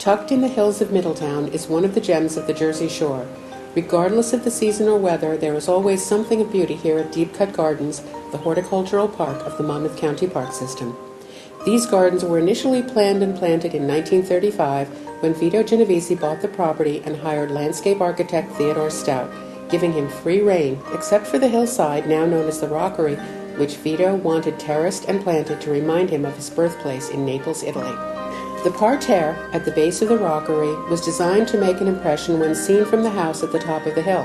tucked in the hills of Middletown, is one of the gems of the Jersey Shore. Regardless of the season or weather, there is always something of beauty here at Deep Cut Gardens, the horticultural park of the Monmouth County Park System. These gardens were initially planned and planted in 1935 when Vito Genovese bought the property and hired landscape architect Theodore Stout, giving him free rein, except for the hillside now known as the Rockery, which Vito wanted terraced and planted to remind him of his birthplace in Naples, Italy. The parterre at the base of the Rockery was designed to make an impression when seen from the house at the top of the hill.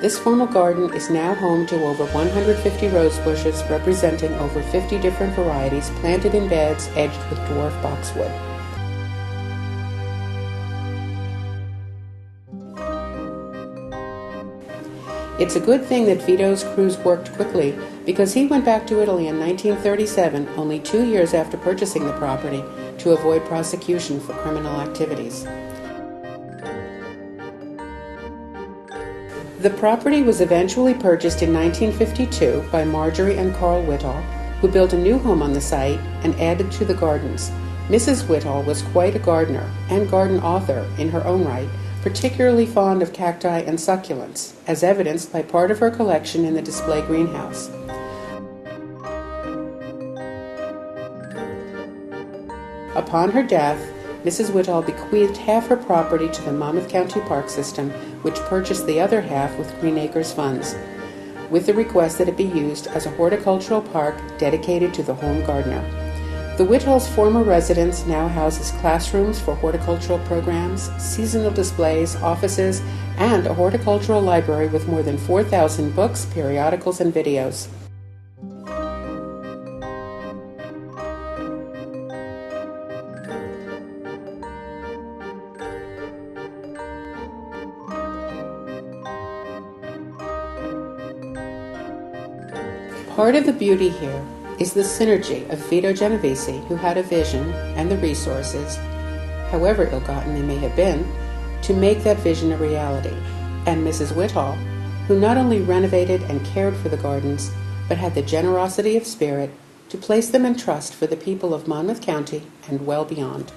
This formal garden is now home to over 150 rose bushes representing over 50 different varieties planted in beds edged with dwarf boxwood. It's a good thing that Vito's crews worked quickly, because he went back to Italy in 1937, only 2 years after purchasing the property, to avoid prosecution for criminal activities. The property was eventually purchased in 1952 by Marjorie and Karl Wihtol, who built a new home on the site and added to the gardens. Mrs. Wihtol was quite a gardener and garden author in her own right, particularly fond of cacti and succulents, as evidenced by part of her collection in the display greenhouse. Upon her death, Mrs. Wihtol bequeathed half her property to the Monmouth County Park System, which purchased the other half with Green Acres funds, with the request that it be used as a horticultural park dedicated to the home gardener. The Withol's former residence now houses classrooms for horticultural programs, seasonal displays, offices, and a horticultural library with more than 4,000 books, periodicals, and videos. Part of the beauty here is the synergy of Vito Genovese, who had a vision and the resources, however ill-gotten they may have been, to make that vision a reality, and Mrs. Wihtol, who not only renovated and cared for the gardens, but had the generosity of spirit to place them in trust for the people of Monmouth County and well beyond.